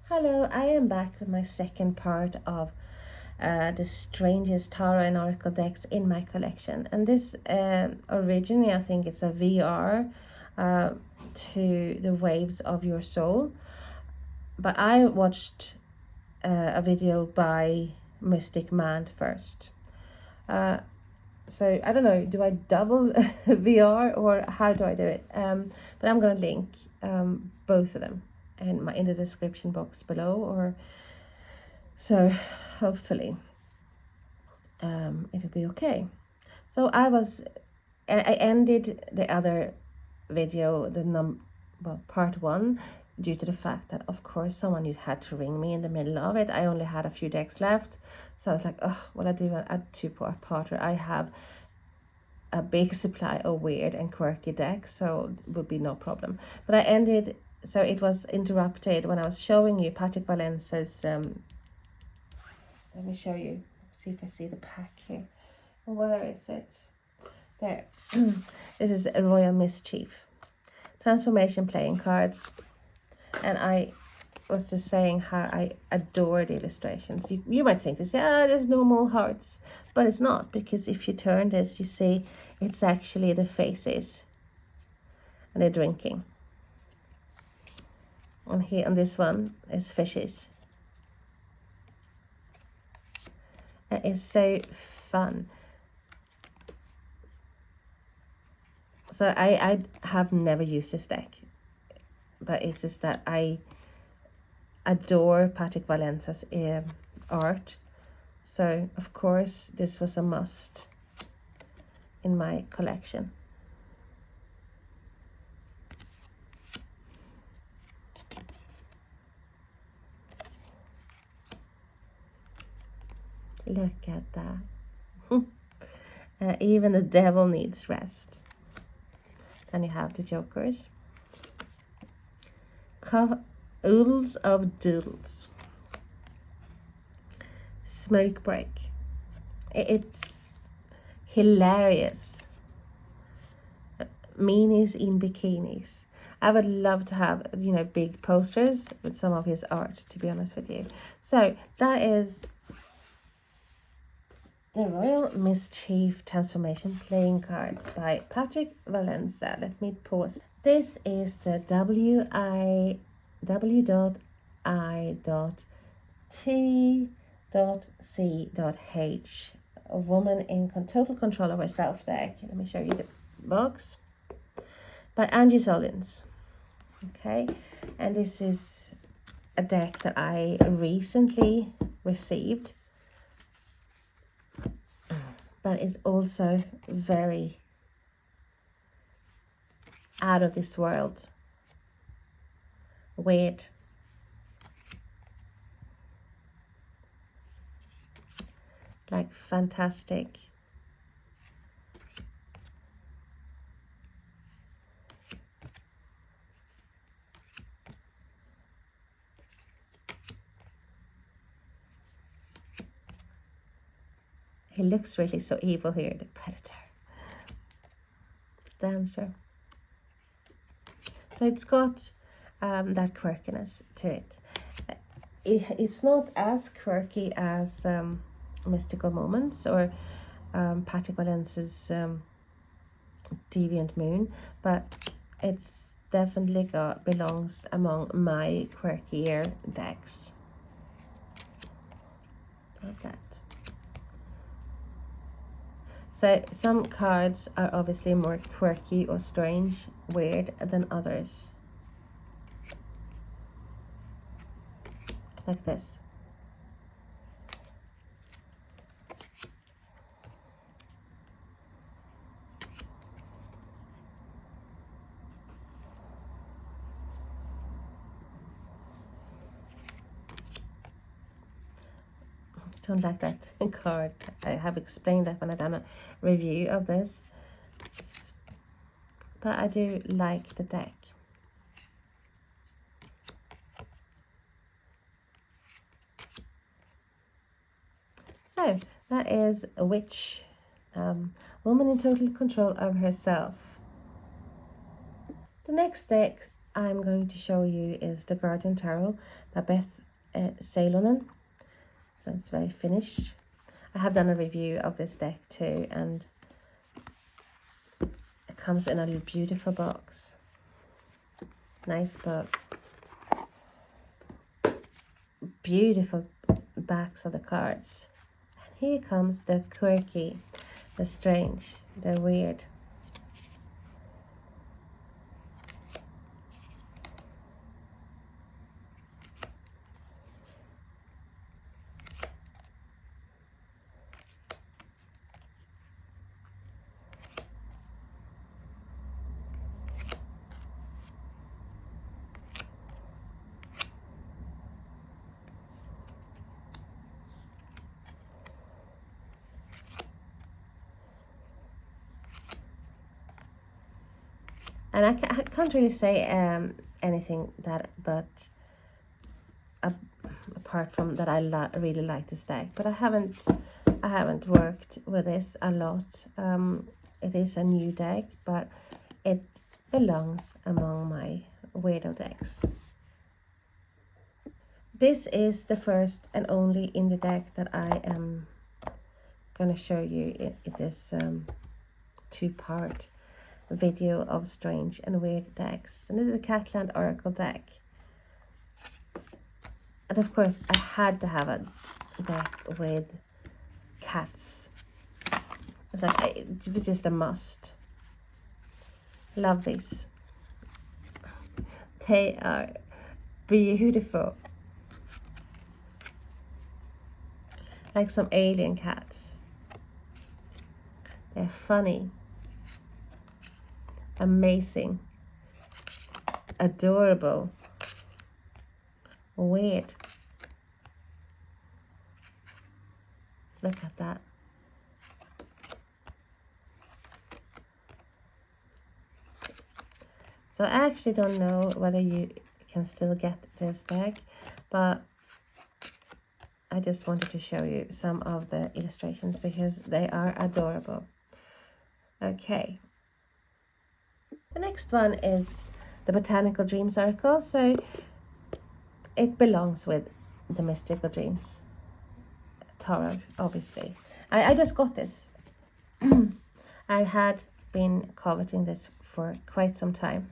Hello, I am back with my second part of the strangest tarot and oracle decks in my collection. And this originally, I think it's a VR to the waves of your soul. But I watched a video by Mystic Man first. So I don't know, do I double VR or how do I do it? But I'm going to link both of them in the description box below, or so hopefully it'll be okay. So I ended the other video, part one, due to the fact that of course someone had to ring me in the middle of it. I only had a few decks left, so I was like, oh, well, I do a two-parter. I have a big supply of weird and quirky decks, so it would be no problem. But I ended, so it was interrupted when I was showing you Patrick Valence's let me show you, see if I see the pack here. Where is it? There. This is a Royal Mischief transformation playing cards, and I was just saying how I adore the illustrations. You might think this, there's normal hearts, but it's not, because if you turn this, you see it's actually the faces and they're drinking. And here on this one is fishes. And it's so fun. So I have never used this deck, but it's just that I adore Patrick Valence's art. So of course this was a must in my collection. Look at that. Even the devil needs rest. Then you have the jokers. Oodles of Doodles. Smoke break. It's hilarious. Meanies in bikinis. I would love to have, big posters with some of his art, to be honest with you. So that is the Royal Mischief Transformation Playing Cards by Patrick Valence. Let me pause. This is the W.I.T.C.H, a woman in total control of herself deck. Let me show you the box. By Angie Solins. Okay, and this is a deck that I recently received, but it's also very out of this world. Weird. Like fantastic. He looks really so evil here, the predator. Dancer. So it's got that quirkiness to it. It's not as quirky as Mystical Moments or Patrick Valence's Deviant Moon, but it's definitely belongs among my quirkier decks. Like that. So some cards are obviously more quirky or strange, weird than others. Like this. Don't like that card. I have explained that when I've done a review of this, but I do like the deck. So that is a witch, woman in total control of herself. The next deck I'm going to show you is the Guardian Tarot by Beth Salonen. So it's very finished. I have done a review of this deck too, and it comes in a beautiful box. Nice book. Beautiful backs of the cards. And here comes the quirky, the strange, the weird. And I can't really say anything that, but apart from that, I really like this deck. But I haven't worked with this a lot. It is a new deck, but it belongs among my weirdo decks. This is the first and only indie deck that I am gonna show you in this two-part video of strange and weird decks. And this is a Catland Oracle deck. And of course, I had to have a deck with cats. It's like, it was just a must. Love these. They are beautiful. Like some alien cats. They're funny. Amazing. Adorable. Weird. Look at that. So I actually don't know whether you can still get this deck, but I just wanted to show you some of the illustrations because they are adorable. Okay. The next one is the Botanical Dream Circle. So it belongs with the Mystical Dreams Tarot, obviously. I just got this. I had been coveting this for quite some time.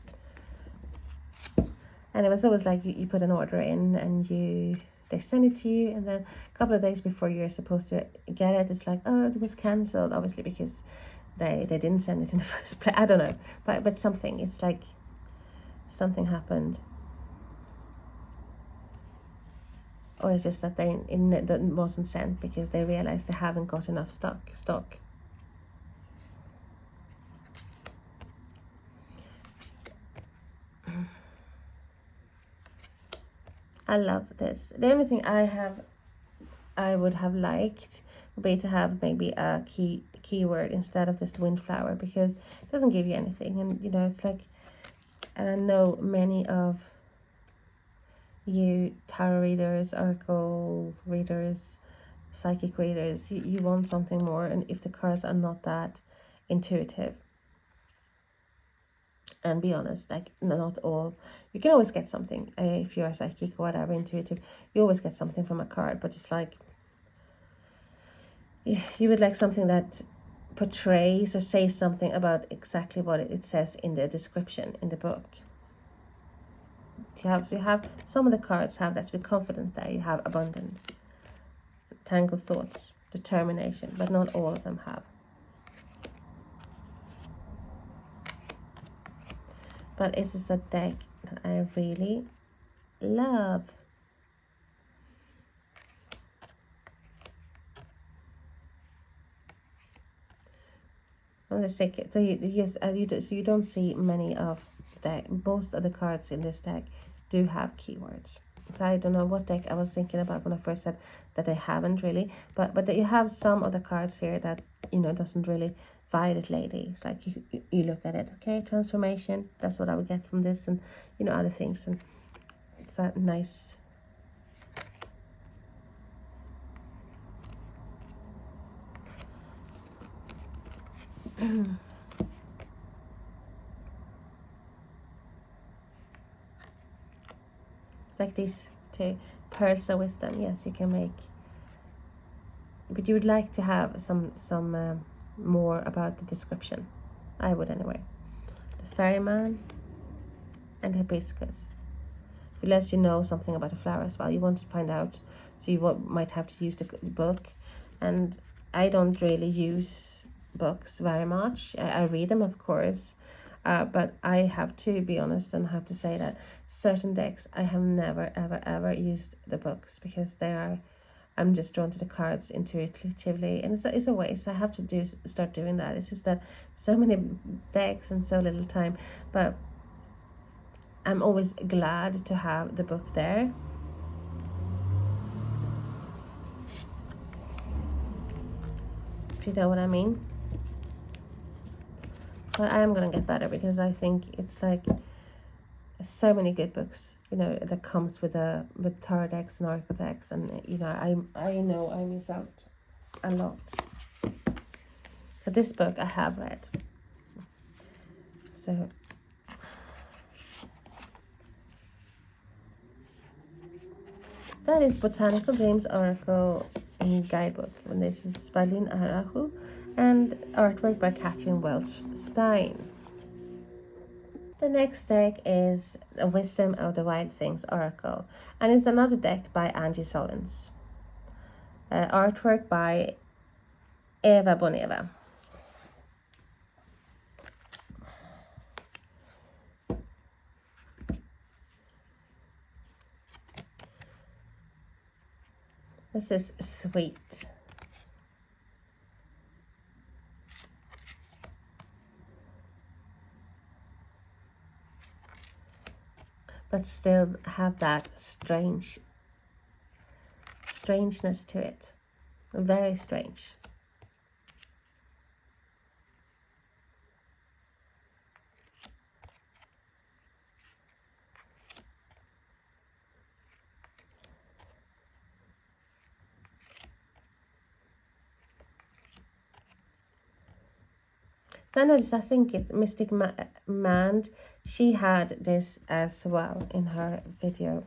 And it was always like you put an order in and they send it to you, and then a couple of days before you're supposed to get it, it's like, oh, it was cancelled, obviously because they didn't send it in the first place. I don't know, but something, it's like something happened, or it's just that that wasn't sent because they realized they haven't got enough stock. I love this. The only thing I would have liked would be to have maybe a keyword instead of just windflower, because it doesn't give you anything. And you know, it's like, and I know many of you tarot readers, oracle readers, psychic readers, you want something more, and if the cards are not that intuitive, and be honest, like not all, you can always get something if you're a psychic or whatever, intuitive, you always get something from a card, but it's like you would like something that portrays or says something about exactly what it says in the description in the book. You have some of the cards have that with confidence there. You have abundance, tangled thoughts, determination, but not all of them have. But it is a deck that I really love. I'm just saying, so you don't see many of the, most of the cards in this deck do have keywords. So I don't know what deck I was thinking about when I first said that they haven't really, but you have some of the cards here that, you know, doesn't really. Violet Lady, it's like you look at it, okay, transformation, that's what I would get from this, and you know, other things, and it's that nice. like these two pearls of wisdom. Yes, you can make, but you would like to have some more about the description. I would anyway. The ferryman and the hibiscus. It lets you know something about the flower as well. You want to find out, so you might have to use the book. And I don't really use books very much. I read them, of course, but I have to be honest and have to say that certain decks I have never ever used the books, because I'm just drawn to the cards intuitively, and it's a waste. I have to start doing that. It's just that so many decks and so little time, but I'm always glad to have the book there. If you know what I mean. But I am gonna get better, because I think it's like so many good books, you know, that comes with tarot decks and oracle decks, and you know, I know I miss out a lot. So this book I have read. So that is Botanical Dreams Oracle Guidebook, and this is by Lynn Arahu, and artwork by Catherine Welch Stein. The next deck is the Wisdom of the Wild Things Oracle, and it's another deck by Angie Solins. Artwork by Eva Boneva. This is sweet. But still have that strangeness to it. Very strange. Then I think it's Mystic Mand. She had this as well in her video.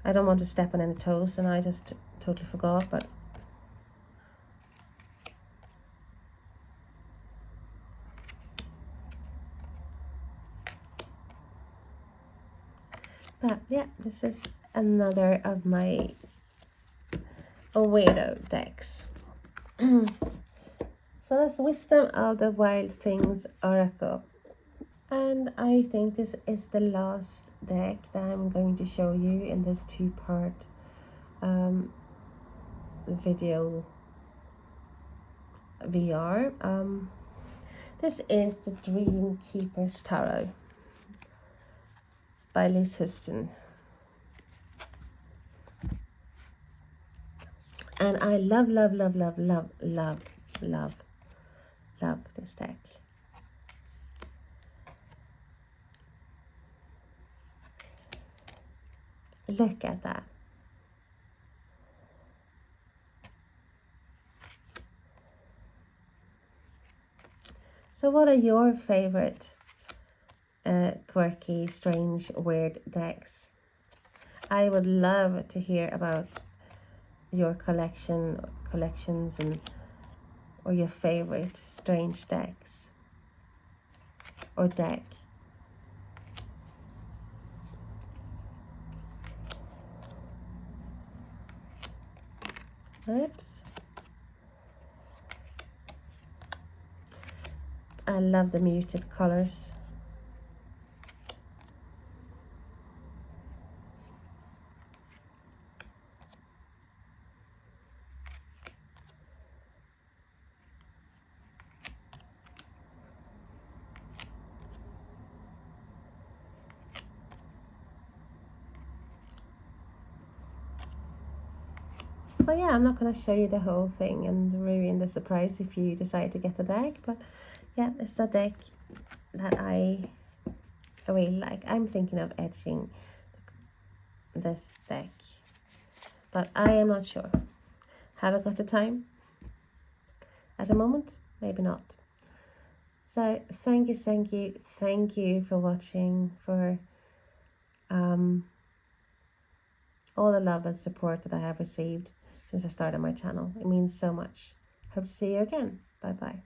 I don't want to step on any toes, and I just totally forgot, but yeah, this is another of my weirdo decks. So that's Wisdom of the Wild Things Oracle. And I think this is the last deck that I'm going to show you in this two-part video VR. This is the Dream Keeper's Tarot by Liz Houston. And I love this deck. Look at that. So what are your favorite quirky, strange, weird decks? I would love to hear about your collections or your favorite strange decks or deck. Oops. I love the muted colors. So yeah, I'm not going to show you the whole thing and ruin the surprise if you decide to get the deck, but yeah, it's a deck that I really like. I'm thinking of etching this deck, but I am not sure. Have I got the time at the moment? Maybe not. So thank you for watching, for thank you for watching, for listening, for sharing, for everything. And I hope you enjoyed this video. And I will see you in the next video. Bye bye. all the love and support that I have received since I started my channel. It means so much. Hope to see you again. Bye bye.